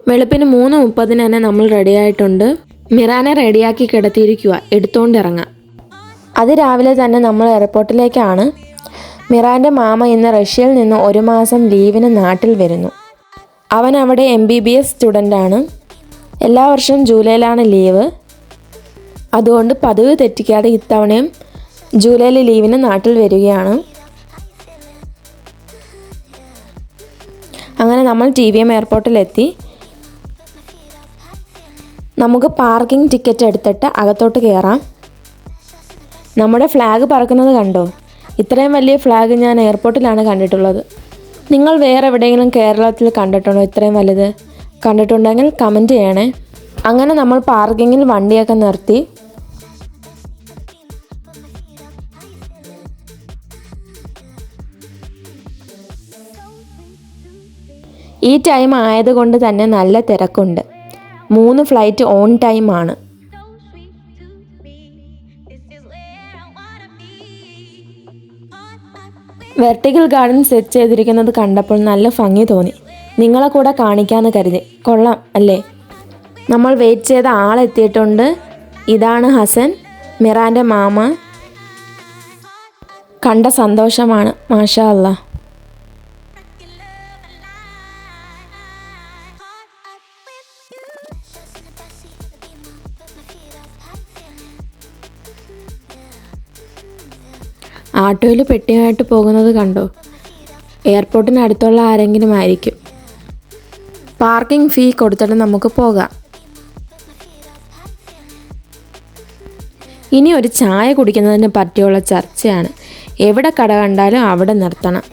വെളുപ്പിന് 3:30 തന്നെ നമ്മൾ റെഡിയായിട്ടുണ്ട്. മിറാനെ റെഡിയാക്കി കിടത്തിയിരിക്കുക, എടുത്തുകൊണ്ടിറങ്ങാം. അതിരാവിലെ തന്നെ നമ്മൾ എയർപോർട്ടിലേക്കാണ്. മിറാൻ്റെ മാമ ഇന്ന് റഷ്യയിൽ നിന്ന് 1 മാസം ലീവിന് നാട്ടിൽ വരുന്നു. അവൻ അവിടെ MBBS സ്റ്റുഡൻ്റാണ്. എല്ലാ വർഷവും ജൂലൈയിലാണ് ലീവ്. അതുകൊണ്ട് പതിവ് തെറ്റിക്കാതെ ഇത്തവണയും ജൂലൈയിൽ ലീവിന് നാട്ടിൽ വരികയാണ്. അങ്ങനെ നമ്മൾ TVM എയർപോർട്ടിലെത്തി. നമുക്ക് പാർക്കിംഗ് ടിക്കറ്റ് എടുത്തിട്ട് അകത്തോട്ട് കയറാം. നമ്മുടെ ഫ്ലാഗ് പറക്കുന്നത് കണ്ടോ? ഇത്രയും വലിയ ഫ്ലാഗ് ഞാൻ എയർപോർട്ടിലാണ് കണ്ടിട്ടുള്ളത്. നിങ്ങൾ വേറെ എവിടെയെങ്കിലും കേരളത്തിൽ കണ്ടിട്ടുണ്ടോ ഇത്രയും വലുത്? കണ്ടിട്ടുണ്ടെങ്കിൽ കമൻറ്റ് ചെയ്യണേ. അങ്ങനെ നമ്മൾ പാർക്കിങ്ങിൽ വണ്ടിയൊക്കെ നിർത്തി. ഈ ടൈം ആയതുകൊണ്ട് തന്നെ നല്ല തിരക്കുണ്ട്. 3 ഫ്ലൈറ്റ് ഓൺ ടൈം ആണ്. വെർട്ടിക്കൽ ഗാർഡൻ സെറ്റ് ചെയ്തിരിക്കുന്നത് കണ്ടപ്പോൾ നല്ല ഭംഗി തോന്നി. നിങ്ങളെ കൂടെ കാണിക്കാമെന്ന് കരുതി. കൊള്ളാം അല്ലേ? നമ്മൾ വെയിറ്റ് ചെയ്ത ആളെത്തിയിട്ടുണ്ട്. ഇതാണ് ഹസൻ, മിറാൻ്റെ മാമ. കണ്ട സന്തോഷമാണ്. മാഷാ അല്ലാഹ്. ആട്ടോയിൽ പെട്ടിയായിട്ട് പോകുന്നത് കണ്ടോ? എയർപോർട്ടിനടുത്തുള്ള ആരെങ്കിലും ആയിരിക്കും. പാർക്കിംഗ് ഫീ കൊടുത്തിട്ട് നമുക്ക് പോകാം. ഇനി ഒരു ചായ കുടിക്കുന്നതിനെ പറ്റിയുള്ള ചർച്ചയാണ്. എവിടെ കട കണ്ടാലും അവിടെ നിർത്തണം.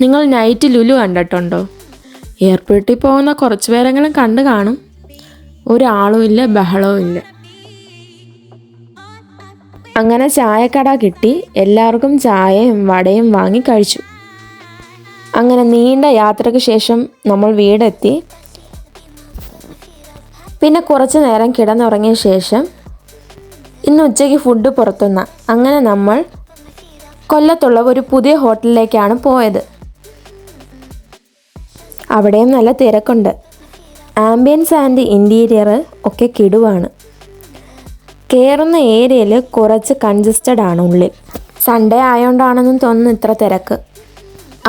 നിങ്ങൾ നൈറ്റ് ലുലു കണ്ടിട്ടുണ്ടോ? എയർപോർട്ടിൽ പോകുന്ന കുറച്ച് പേരെങ്കിലും കണ്ടു കാണും. ഒരാളും ഇല്ല, ബഹളവും ഇല്ല. അങ്ങനെ ചായക്കട കിട്ടി. എല്ലാവർക്കും ചായയും വടയും വാങ്ങി കഴിച്ചു. അങ്ങനെ നീണ്ട യാത്രയ്ക്ക് ശേഷം നമ്മൾ വീടെത്തി. പിന്നെ കുറച്ച് നേരം കിടന്നുറങ്ങിയ ശേഷം ഇന്ന് ഉച്ചയ്ക്ക് ഫുഡ് പുറത്തുനിന്ന്. അങ്ങനെ നമ്മൾ കൊല്ലത്തുള്ള ഒരു പുതിയ ഹോട്ടലിലേക്കാണ് പോയത്. അവിടെയും നല്ല തിരക്കുണ്ട്. ആംബിയൻസ് ആൻഡ് ഇൻറ്റീരിയർ ഒക്കെ കിടുവാണ്. കയറുന്ന ഏരിയയിൽ കുറച്ച് കൺജസ്റ്റഡ് ആണ് ഉള്ളിൽ. സൺഡേ ആയതുകൊണ്ടാണെന്നും തോന്നുന്നു ഇത്ര തിരക്ക്.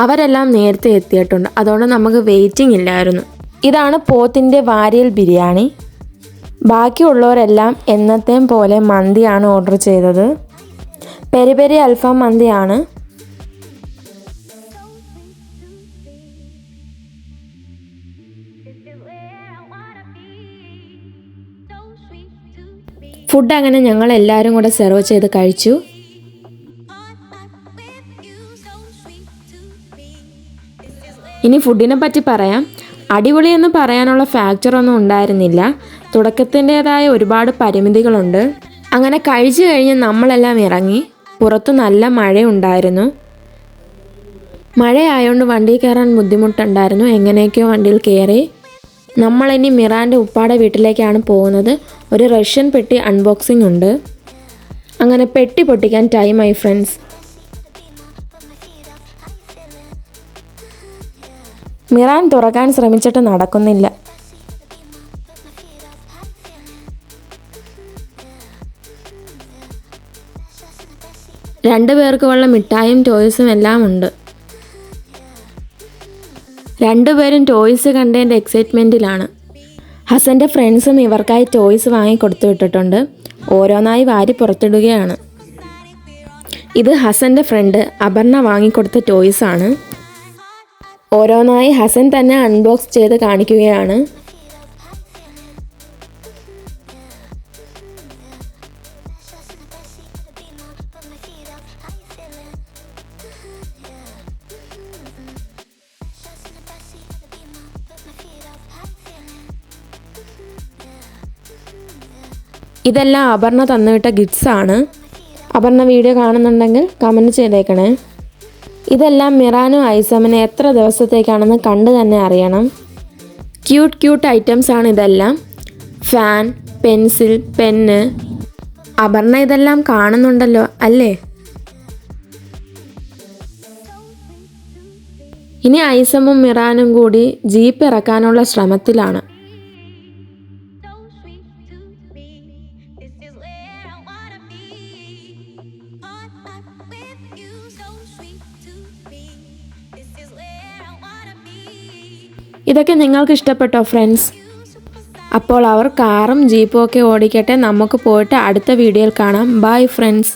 അവരെല്ലാം നേരത്തെ എത്തിയിട്ടുണ്ട്, അതുകൊണ്ട് നമുക്ക് വെയിറ്റിംഗ് ഇല്ലായിരുന്നു. ഇതാണ് പോത്തിൻ്റെ വാരിയൽ ബിരിയാണി. ബാക്കിയുള്ളവരെല്ലാം എന്നത്തെയും പോലെ മന്തിയാണ് ഓർഡർ ചെയ്തത്. പെരി പെരി അൽഫാം മന്തിയാണ്. ഫുഡ് അങ്ങനെ ഞങ്ങൾ എല്ലാവരും കൂടെ സെർവ് ചെയ്ത് കഴിച്ചു. ഇനി ഫുഡിനെ പറ്റി പറയാം. അടിപൊളിയെന്ന് പറയാനുള്ള ഫാക്ടറൊന്നും ഉണ്ടായിരുന്നില്ല. തുടക്കത്തിൻ്റേതായ ഒരുപാട് പരിമിതികളുണ്ട്. അങ്ങനെ കഴിച്ചു കഴിഞ്ഞ് നമ്മളെല്ലാം ഇറങ്ങി. പുറത്ത് നല്ല മഴയുണ്ടായിരുന്നു. മഴയായതുകൊണ്ട് വണ്ടിയിൽ കയറാൻ ബുദ്ധിമുട്ടുണ്ടായിരുന്നു. എങ്ങനെയൊക്കെയോ വണ്ടിയിൽ കയറി. നമ്മളിനി മിറാൻ്റെ ഉപ്പാടെ വീട്ടിലേക്കാണ് പോകുന്നത്. ഒരു റഷ്യൻ പെട്ടി അൺബോക്സിംഗ് ഉണ്ട്. അങ്ങനെ പെട്ടി പൊട്ടിക്കാൻ ടൈമായി ഫ്രണ്ട്സ്. മിറാൻ തുറക്കാൻ ശ്രമിച്ചിട്ട് നടക്കുന്നില്ല. രണ്ടുപേർക്കുമുള്ള മിഠായും ടോയ്സും എല്ലാം ഉണ്ട്. രണ്ടുപേരും ടോയ്സ് കണ്ടതിൻ്റെ എക്സൈറ്റ്മെൻറ്റിലാണ്. ഹസൻ്റെ ഫ്രണ്ട്സും ഇവർക്കായി ടോയ്സ് വാങ്ങി കൊടുത്തു വിട്ടിട്ടുണ്ട്. ഓരോന്നായി വാരി പുറത്തിടുകയാണ്. ഇത് ഹസൻ്റെ ഫ്രണ്ട് അപർണ വാങ്ങിക്കൊടുത്ത ടോയ്സാണ്. ഓരോന്നായി ഹസൻ തന്നെ അൺബോക്സ് ചെയ്ത് കാണിക്കുകയാണ്. ഇതെല്ലാം അപർണ തന്നുവിട്ട ഗിഫ്റ്റ്സ് ആണ്. അപർണ വീഡിയോ കാണുന്നുണ്ടെങ്കിൽ കമൻറ്റ് ചെയ്തേക്കണേ. ഇതെല്ലാം മിറാനും ഐസമിന് എത്ര ദിവസത്തേക്കാണെന്ന് കണ്ടു തന്നെ അറിയണം. ക്യൂട്ട് ഐറ്റംസ് ആണ് ഇതെല്ലാം. Fan, pencil, pen. അപർണ ഇതെല്ലാം കാണുന്നുണ്ടല്ലോ അല്ലേ? ഇനി ഐസമും മിറാനും കൂടി ജീപ്പ് ഇറക്കാനുള്ള ശ്രമത്തിലാണ്. ഇതൊക്കെ നിങ്ങൾക്ക് ഇഷ്ടപ്പെട്ടോ ഫ്രണ്ട്സ്? അപ്പോൾ അവർ കാറും ജീപ്പും ഒക്കെ ഓടിക്കട്ടെ. നമുക്ക് പോയിട്ട് അടുത്ത വീഡിയോയിൽ കാണാം. Bye friends.